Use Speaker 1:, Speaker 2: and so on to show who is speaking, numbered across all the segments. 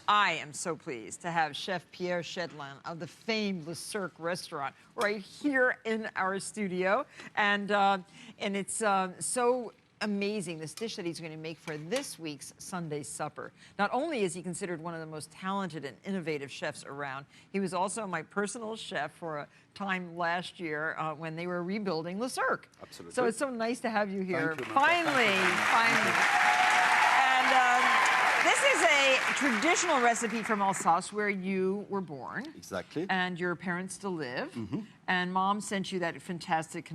Speaker 1: I am so pleased to have Chef Pierre Schaedelin of the famed Le Cirque restaurant right here in our studio. And it's so amazing, this dish that he's going to make for this week's Sunday supper. Not only is he considered one of the most talented and innovative chefs around, he was also my personal chef for a time last year when they were rebuilding Le Cirque.
Speaker 2: Absolutely.
Speaker 1: So it's so nice to have you here.
Speaker 2: Thank you,
Speaker 1: Finally. And this is a traditional recipe from Alsace where you were born.
Speaker 2: Exactly.
Speaker 1: And your parents still live. And Mom sent you that fantastic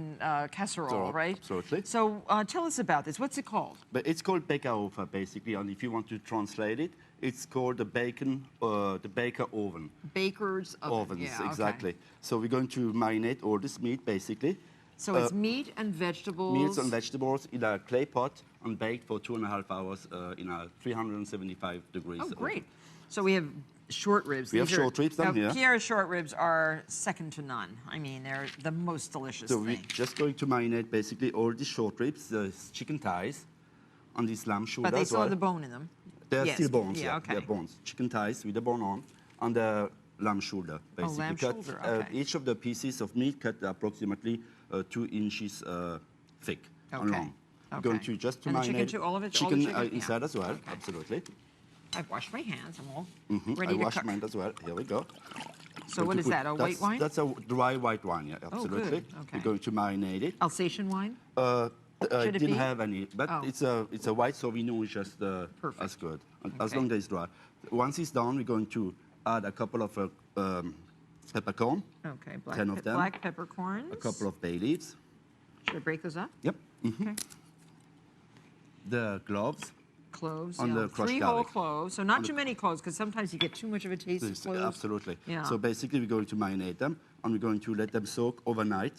Speaker 1: casserole, right?
Speaker 2: Absolutely.
Speaker 1: So tell us about this. What's it called?
Speaker 2: But it's called Bokaoffa, basically, and if you want to translate it, it's called the baker oven.
Speaker 1: Baker's oven.
Speaker 2: Ovens,
Speaker 1: yeah,
Speaker 2: exactly.
Speaker 1: Okay.
Speaker 2: So we're going to marinate all this meat, basically.
Speaker 1: So it's meat and vegetables.
Speaker 2: Meats and vegetables in a clay pot and baked for 2.5 hours in a 375 degrees.
Speaker 1: Oh, great.
Speaker 2: oven.
Speaker 1: So we have short ribs.
Speaker 2: We have short ribs down here.
Speaker 1: Pierre's short ribs are second to none. I mean, they're the most delicious
Speaker 2: So
Speaker 1: thing.
Speaker 2: we're just going to marinate basically all these short ribs, the chicken thighs, and this lamb shoulder.
Speaker 1: But they
Speaker 2: as
Speaker 1: still
Speaker 2: well.
Speaker 1: have the bone in them.
Speaker 2: They're
Speaker 1: Yes.
Speaker 2: still bones,
Speaker 1: Yeah, okay.
Speaker 2: They're bones. Chicken thighs with the bone on, and the lamb shoulder, basically.
Speaker 1: lamb
Speaker 2: cut,
Speaker 1: shoulder, okay.
Speaker 2: Each of the pieces of meat cut approximately 2 inches thick and
Speaker 1: Okay.
Speaker 2: long. We're
Speaker 1: Okay.
Speaker 2: going to just to
Speaker 1: And the
Speaker 2: marinate
Speaker 1: chicken too, all of it? All the
Speaker 2: chicken,
Speaker 1: chicken? Yeah.
Speaker 2: inside as well,
Speaker 1: Okay.
Speaker 2: absolutely.
Speaker 1: I've washed my hands. I'm all
Speaker 2: I
Speaker 1: ready to
Speaker 2: washed
Speaker 1: cook.
Speaker 2: mine as well. Here we go.
Speaker 1: So
Speaker 2: Going
Speaker 1: what
Speaker 2: to
Speaker 1: is
Speaker 2: put-
Speaker 1: that, a white wine?
Speaker 2: That's a dry white wine, yeah, absolutely.
Speaker 1: good. Okay.
Speaker 2: We're going to marinate it.
Speaker 1: Alsatian wine?
Speaker 2: I
Speaker 1: Should it
Speaker 2: didn't
Speaker 1: be?
Speaker 2: have any, but
Speaker 1: Oh.
Speaker 2: it's a white Sauvignon, which is just
Speaker 1: Perfect.
Speaker 2: as good, as
Speaker 1: Okay.
Speaker 2: long as it's dry. Once it's done, we're going to add a couple of peppercorn,
Speaker 1: Okay,
Speaker 2: 10 of them.
Speaker 1: black peppercorns.
Speaker 2: a couple of bay leaves.
Speaker 1: Should I break those up?
Speaker 2: Yep.
Speaker 1: Okay.
Speaker 2: The cloves.
Speaker 1: Cloves,
Speaker 2: On
Speaker 1: yeah.
Speaker 2: the crushed
Speaker 1: 3 whole
Speaker 2: garlic.
Speaker 1: cloves. So not too many cloves, because sometimes you get too much of a taste of cloves.
Speaker 2: Absolutely.
Speaker 1: Yeah.
Speaker 2: So basically, we're going to marinate them, and we're going to let them soak overnight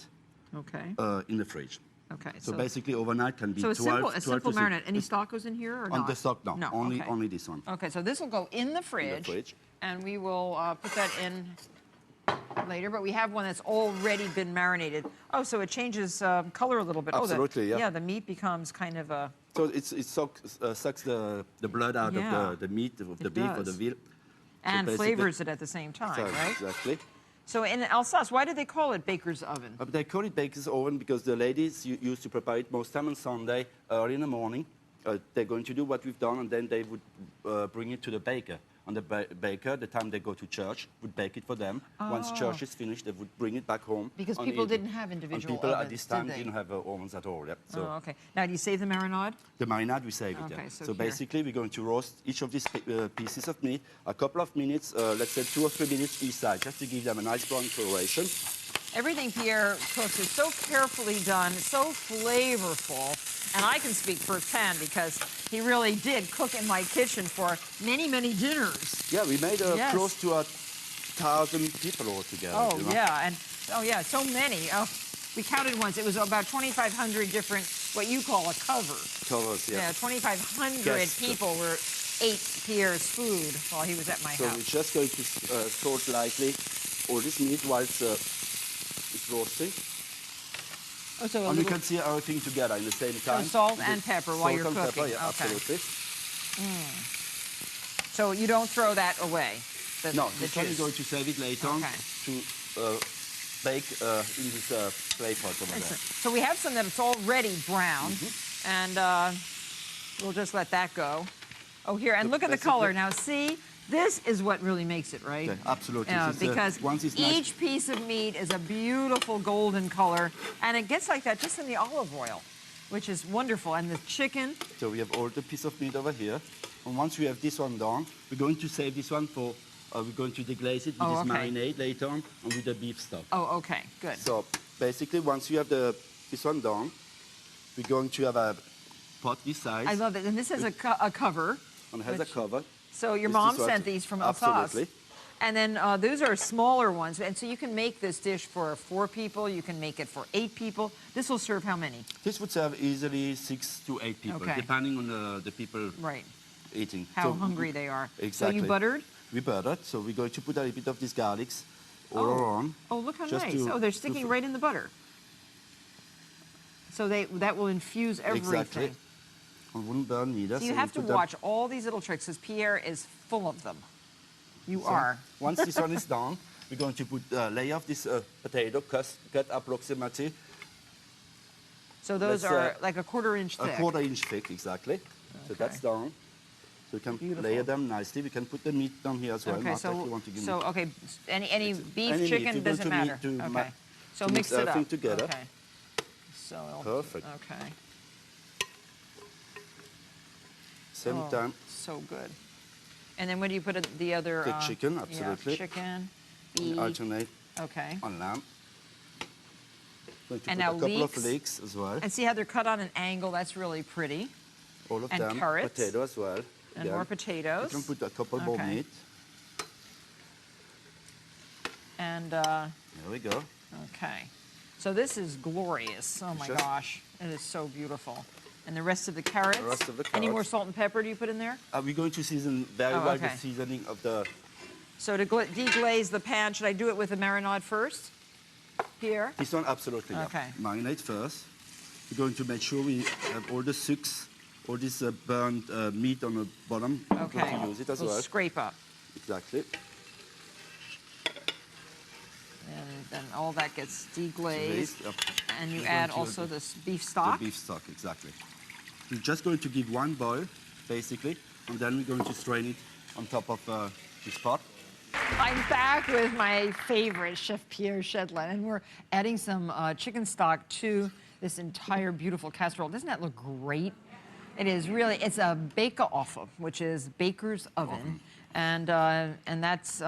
Speaker 1: Okay.
Speaker 2: in the fridge.
Speaker 1: Okay.
Speaker 2: So basically, overnight can be
Speaker 1: So
Speaker 2: 12,
Speaker 1: a simple
Speaker 2: to
Speaker 1: marinade. Any stock goes in here or
Speaker 2: On
Speaker 1: not?
Speaker 2: the stock, no. Only,
Speaker 1: okay.
Speaker 2: only this one.
Speaker 1: Okay, so this will go in the fridge.
Speaker 2: fridge.
Speaker 1: And we will put that in later. But we have one that's already been marinated. Oh, so it changes color a little bit.
Speaker 2: Absolutely, yeah.
Speaker 1: Yeah, the meat becomes kind of a...
Speaker 2: So it sucks the blood out
Speaker 1: Yeah,
Speaker 2: of the meat of the
Speaker 1: it
Speaker 2: beef or
Speaker 1: does.
Speaker 2: the veal.
Speaker 1: And
Speaker 2: basically-
Speaker 1: flavors it at the same time,
Speaker 2: So,
Speaker 1: right?
Speaker 2: Exactly.
Speaker 1: So in Alsace, why do they call it baker's oven?
Speaker 2: They call it baker's oven because the ladies used to prepare it most time on Sunday, early in the morning. They're going to do what we've done, and then they would bring it to the baker. And the baker, the time they go to church, would bake it for them. Once church is finished, they would bring it back home.
Speaker 1: Because
Speaker 2: and
Speaker 1: people
Speaker 2: eat it.
Speaker 1: didn't have individual
Speaker 2: and people
Speaker 1: ovens,
Speaker 2: at this
Speaker 1: did
Speaker 2: time
Speaker 1: they?
Speaker 2: didn't have ovens at all. Yep. So
Speaker 1: Oh, okay. Now, do you save the marinade?
Speaker 2: the marinade, we save it.
Speaker 1: Okay,
Speaker 2: Yeah.
Speaker 1: so
Speaker 2: So
Speaker 1: here.
Speaker 2: basically, we're going to roast each of these pieces of meat a couple of minutes, let's say 2 or 3 minutes each side, just to give them a nice brown coloration.
Speaker 1: Everything Pierre cooks is so carefully done, so flavorful. And I can speak firsthand because he really did cook in my kitchen for many, many dinners.
Speaker 2: Yeah, we made
Speaker 1: Yes.
Speaker 2: close to 1,000 people altogether.
Speaker 1: Oh,
Speaker 2: you know?
Speaker 1: yeah. And, oh, yeah, so many. Oh, we counted once. It was about 2,500 different, what you call a cover.
Speaker 2: Covers, yeah.
Speaker 1: Yeah, 2,500
Speaker 2: Yes.
Speaker 1: people ate Pierre's food while he was at my
Speaker 2: So
Speaker 1: house.
Speaker 2: we're just going to salt lightly all this meat whilst it's roasting.
Speaker 1: Oh, so a
Speaker 2: And you
Speaker 1: little
Speaker 2: can see everything together in the same time.
Speaker 1: salt
Speaker 2: With
Speaker 1: and
Speaker 2: the
Speaker 1: pepper while
Speaker 2: salt
Speaker 1: you're
Speaker 2: and
Speaker 1: cooking.
Speaker 2: Pepper, yeah,
Speaker 1: Okay.
Speaker 2: absolutely.
Speaker 1: So you don't throw that away?
Speaker 2: No,
Speaker 1: the
Speaker 2: this one we're
Speaker 1: juice?
Speaker 2: going to save it later on
Speaker 1: Okay.
Speaker 2: to bake in this clay pot over there.
Speaker 1: Excellent. So we have some that's already brown, and we'll just let that go. Oh, here, and
Speaker 2: So
Speaker 1: look at the
Speaker 2: basically-
Speaker 1: color. Now, see, this is what really makes it, right?
Speaker 2: Yeah, absolutely.
Speaker 1: Yeah,
Speaker 2: It's,
Speaker 1: because
Speaker 2: once it's nice-
Speaker 1: each piece of meat is a beautiful golden color, and it gets like that just in the olive oil, which is wonderful. And the chicken,
Speaker 2: So we have all the piece of meat over here. And once we have this one done, we're going to save this one for, we're going to deglaze it with
Speaker 1: Oh,
Speaker 2: this
Speaker 1: okay.
Speaker 2: marinade later on and with the beef stock.
Speaker 1: oh, okay, good.
Speaker 2: So basically, once you have this one done, we're going to have a pot this size.
Speaker 1: I love it. And this has a cover.
Speaker 2: And it has
Speaker 1: which-
Speaker 2: a cover.
Speaker 1: So your
Speaker 2: This
Speaker 1: mom
Speaker 2: is what-
Speaker 1: sent these from Alsace.
Speaker 2: Absolutely.
Speaker 1: And then those are smaller ones. And so you can make this dish for 4 people. You can make it for 8 people. This will serve how many?
Speaker 2: This would serve easily 6 to 8 people,
Speaker 1: Okay.
Speaker 2: depending on the people
Speaker 1: Right.
Speaker 2: eating.
Speaker 1: How
Speaker 2: So-
Speaker 1: hungry they are.
Speaker 2: Exactly.
Speaker 1: So you buttered?
Speaker 2: We buttered, so we're going to put a little bit of these garlics all around.
Speaker 1: Oh, look how
Speaker 2: just
Speaker 1: nice.
Speaker 2: to-
Speaker 1: Oh, they're sticking right in the butter. So that will infuse everything.
Speaker 2: Exactly. And wouldn't burn neither.
Speaker 1: So you have to
Speaker 2: put them-
Speaker 1: watch all these little tricks because Pierre is full of them. You
Speaker 2: So
Speaker 1: are.
Speaker 2: Once this one is done, we're going to put a layer of this potato cut approximately
Speaker 1: So those
Speaker 2: Let's,
Speaker 1: are like a 1/4 inch thick.
Speaker 2: a 1/4 inch thick, exactly. So that's done. So we can
Speaker 1: Beautiful.
Speaker 2: layer them nicely. We can put the meat down here as well,
Speaker 1: Okay,
Speaker 2: Martha, if you want to give me.
Speaker 1: okay, any beef,
Speaker 2: any meat.
Speaker 1: chicken,
Speaker 2: You're going
Speaker 1: doesn't
Speaker 2: to
Speaker 1: matter.
Speaker 2: need to
Speaker 1: Okay, so
Speaker 2: to
Speaker 1: mix it
Speaker 2: everything
Speaker 1: up.
Speaker 2: together.
Speaker 1: Okay. So
Speaker 2: Perfect.
Speaker 1: Okay.
Speaker 2: Same
Speaker 1: Oh,
Speaker 2: time,
Speaker 1: so good. And then when do you put the other?
Speaker 2: the chicken,
Speaker 1: Yeah,
Speaker 2: absolutely.
Speaker 1: chicken,
Speaker 2: and
Speaker 1: beef.
Speaker 2: alternate
Speaker 1: Okay.
Speaker 2: on lamb. Going to
Speaker 1: And
Speaker 2: put
Speaker 1: now
Speaker 2: a couple
Speaker 1: leeks.
Speaker 2: of leeks as well.
Speaker 1: And see how they're cut on an angle? That's really pretty.
Speaker 2: All of
Speaker 1: and
Speaker 2: them.
Speaker 1: carrots.
Speaker 2: Potato as well.
Speaker 1: And
Speaker 2: Again.
Speaker 1: more potatoes.
Speaker 2: You can put a couple more
Speaker 1: Okay.
Speaker 2: meat.
Speaker 1: And
Speaker 2: There we go.
Speaker 1: okay. So this is glorious. Oh my
Speaker 2: Sure.
Speaker 1: gosh. It is so beautiful. And the rest of the carrots.
Speaker 2: The rest of the
Speaker 1: Any more
Speaker 2: carrots.
Speaker 1: salt and pepper do you put in there?
Speaker 2: We're going to season very
Speaker 1: Oh,
Speaker 2: well
Speaker 1: okay.
Speaker 2: the seasoning of the.
Speaker 1: So to deglaze the pan, should I do it with a marinade first? Here?
Speaker 2: This one, absolutely. Yeah.
Speaker 1: Okay.
Speaker 2: Marinate first. We're going to make sure we have all the sucks, all this burnt meat on the bottom. We're
Speaker 1: Okay.
Speaker 2: going to use it as
Speaker 1: We'll
Speaker 2: well.
Speaker 1: scrape up.
Speaker 2: Exactly.
Speaker 1: And then all that gets deglazed.
Speaker 2: Yep.
Speaker 1: And you
Speaker 2: We're
Speaker 1: add
Speaker 2: going to
Speaker 1: also
Speaker 2: add
Speaker 1: this beef stock.
Speaker 2: The beef stock, exactly. We're just going to give one boil, basically, and then we're going to strain it on top of this pot.
Speaker 1: I'm back with my favorite, Chef Pierre Schaedelin, and we're adding some chicken stock to this entire beautiful casserole. Doesn't that look great? It is really, it's a Bokaoffa, which is baker's oven. And that's,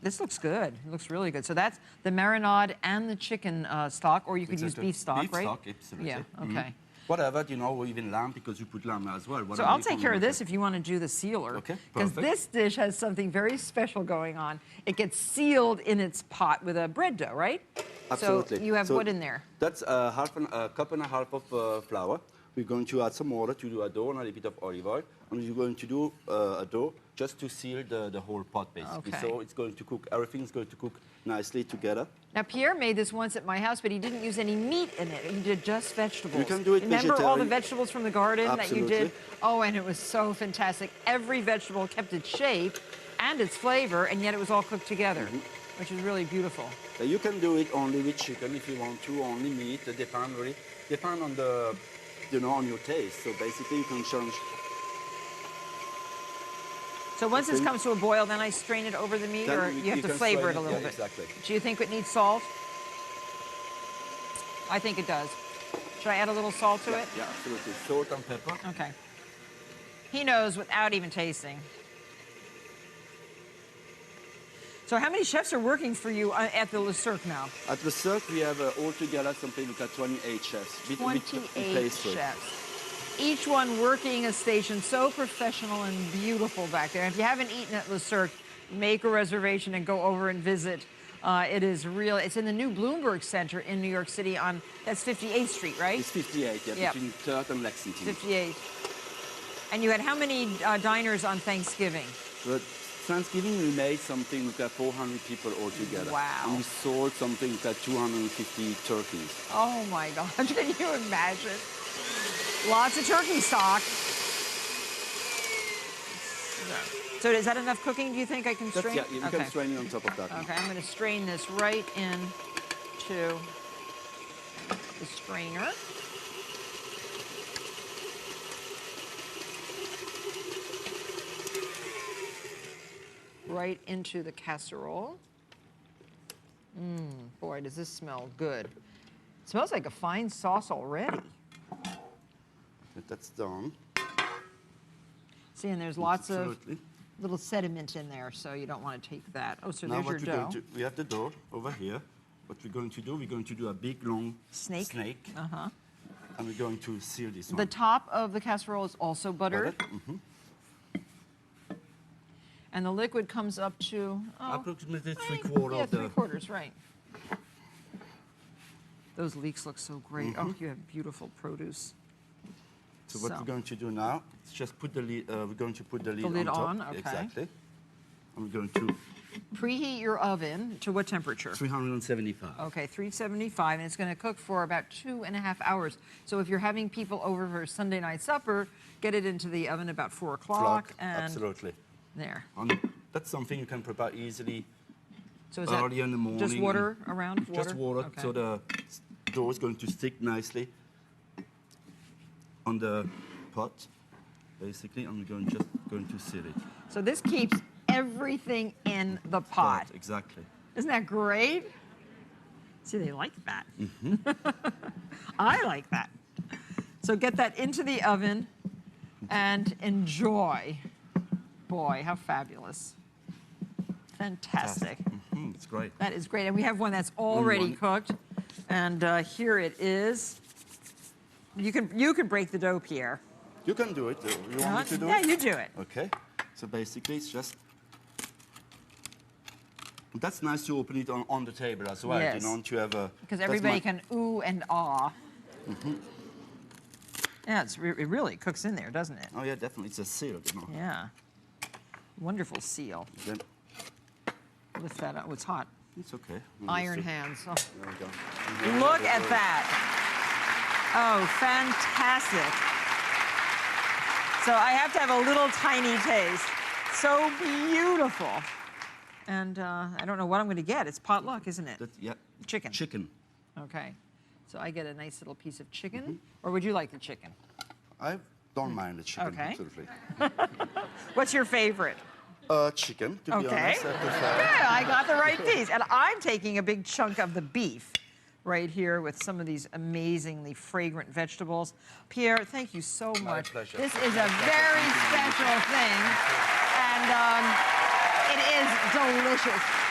Speaker 1: this looks good. It looks really good. So that's the marinade and the chicken stock, or you could use beef stock,
Speaker 2: beef
Speaker 1: right?
Speaker 2: Stock, absolutely.
Speaker 1: Yeah, okay.
Speaker 2: Whatever, or even lamb, because you put lamb as well.
Speaker 1: So
Speaker 2: Whatever
Speaker 1: I'll
Speaker 2: you
Speaker 1: take
Speaker 2: can
Speaker 1: care of
Speaker 2: make
Speaker 1: this
Speaker 2: it.
Speaker 1: if you want to do the sealer.
Speaker 2: Okay,
Speaker 1: Because
Speaker 2: perfect.
Speaker 1: this dish has something very special going on. It gets sealed in its pot with a bread dough, right?
Speaker 2: Absolutely.
Speaker 1: So you have what in there?
Speaker 2: That's a cup and a half of flour. We're going to add some water to do a dough and a little bit of olive oil. And we're going to do a dough just to seal the whole pot, basically.
Speaker 1: Okay.
Speaker 2: So it's going to cook, everything's going to cook nicely together.
Speaker 1: Now, Pierre made this once at my house, but he didn't use any meat in it. He did just vegetables.
Speaker 2: You can do it
Speaker 1: Remember all the
Speaker 2: vegetarian.
Speaker 1: vegetables from the garden that you did?
Speaker 2: Absolutely.
Speaker 1: Oh, and it was so fantastic. Every vegetable kept its shape and its flavor, and yet it was all cooked together, which is really beautiful.
Speaker 2: You can do it only with chicken if you want to, only meat. It depends really. Depend on the, on your taste. So basically, you can change.
Speaker 1: So once this comes to a boil, then I strain it over the meat,
Speaker 2: Then
Speaker 1: or you have to
Speaker 2: can
Speaker 1: flavor
Speaker 2: strain
Speaker 1: it a little bit?
Speaker 2: Exactly.
Speaker 1: Do you think it needs salt? I think it does. Should I add a little salt to it?
Speaker 2: Yeah, absolutely. Salt and pepper.
Speaker 1: Okay. He knows without even tasting. So how many chefs are working for you at the Le Cirque now?
Speaker 2: At the Cirque, we have altogether something like 28 chefs. with
Speaker 1: 28
Speaker 2: pastry.
Speaker 1: chefs. Each one working a station so professional and beautiful back there. If you haven't eaten at Le Cirque, make a reservation and go over and visit. It is real. It's in the new Bloomberg Center in New York City on, that's 58th Street, right?
Speaker 2: It's 58, yeah,
Speaker 1: Yep.
Speaker 2: between 3rd and Lexington.
Speaker 1: 58. And you had how many diners on Thanksgiving?
Speaker 2: But Thanksgiving, we made something like 400 people altogether.
Speaker 1: Wow.
Speaker 2: And we sold something like 250 turkeys.
Speaker 1: Oh my gosh, can you imagine? Lots of turkey stock. So is that enough cooking, do you think I can
Speaker 2: That's,
Speaker 1: strain?
Speaker 2: yeah, you can strain it on top of that.
Speaker 1: Okay, I'm going to strain this right into the strainer. Right into the casserole. Boy, does this smell good. It smells like a fine sauce already.
Speaker 2: That's done.
Speaker 1: See, and there's lots of
Speaker 2: Absolutely.
Speaker 1: little sediment in there, so you don't want to take that. Oh, so
Speaker 2: Now
Speaker 1: there's your
Speaker 2: what we're
Speaker 1: dough.
Speaker 2: going to, we have the dough over here. What we're going to do a big, long
Speaker 1: Snake. Uh-huh.
Speaker 2: And we're going to seal this
Speaker 1: The
Speaker 2: one.
Speaker 1: top of the casserole is also buttered.
Speaker 2: Mhm.
Speaker 1: And the liquid comes up to,
Speaker 2: Approximately
Speaker 1: right,
Speaker 2: 3/4
Speaker 1: yeah,
Speaker 2: of the...
Speaker 1: 3/4, right. Those leeks look so great. Oh, you have beautiful produce.
Speaker 2: So what we're going to do now is just put the lid, we're going to put the lid,
Speaker 1: lid
Speaker 2: on top.
Speaker 1: on, okay.
Speaker 2: Exactly. And we're going to
Speaker 1: Preheat your oven to what temperature?
Speaker 2: 375.
Speaker 1: Okay, 375, and it's going to cook for about 2.5 hours. So if you're having people over for Sunday night supper, get it into the oven about 4 o'clock. And
Speaker 2: Absolutely.
Speaker 1: there.
Speaker 2: And That's something you can prepare easily
Speaker 1: So is
Speaker 2: early in the morning.
Speaker 1: just water around?
Speaker 2: Just water,
Speaker 1: Okay.
Speaker 2: so the dough is going to stick nicely on the pot, basically. I'm just going to seal it.
Speaker 1: So this keeps everything in the pot.
Speaker 2: Exactly.
Speaker 1: Isn't that great? See, they like that. I like that. So get that into the oven and enjoy. Boy, how fabulous. Fantastic.
Speaker 2: It's great.
Speaker 1: That is great. And we have one that's already cooked. And here it is. You can break the dough, Pierre.
Speaker 2: You can do it. You want me to do it?
Speaker 1: Yeah, you do it.
Speaker 2: Okay. So basically, it's just... That's nice to open it on the table as well.
Speaker 1: Yes.
Speaker 2: You know, to have a...
Speaker 1: Because everybody can ooh and ah. Yeah, it really cooks in there, doesn't it?
Speaker 2: Oh, yeah, definitely. It's a seal, you know.
Speaker 1: Yeah. Wonderful seal.
Speaker 2: Then
Speaker 1: Lift that up. Oh, it's hot.
Speaker 2: it's okay.
Speaker 1: Iron hands. Oh.
Speaker 2: There we go.
Speaker 1: Look at that. Oh, fantastic. So I have to have a little tiny taste. So beautiful. And I don't know what I'm going to get. It's potluck, isn't it?
Speaker 2: Yeah.
Speaker 1: Chicken.
Speaker 2: Chicken.
Speaker 1: Okay. So I get a nice little piece of chicken. Or would you like the chicken?
Speaker 2: I don't mind the chicken,
Speaker 1: Okay.
Speaker 2: absolutely.
Speaker 1: What's your favorite?
Speaker 2: Chicken, to be
Speaker 1: Okay.
Speaker 2: honest. I prefer.
Speaker 1: Yeah, I got the right piece. And I'm taking a big chunk of the beef right here with some of these amazingly fragrant vegetables. Pierre, thank you so much.
Speaker 2: pleasure.
Speaker 1: This is a very special thing. And it is delicious.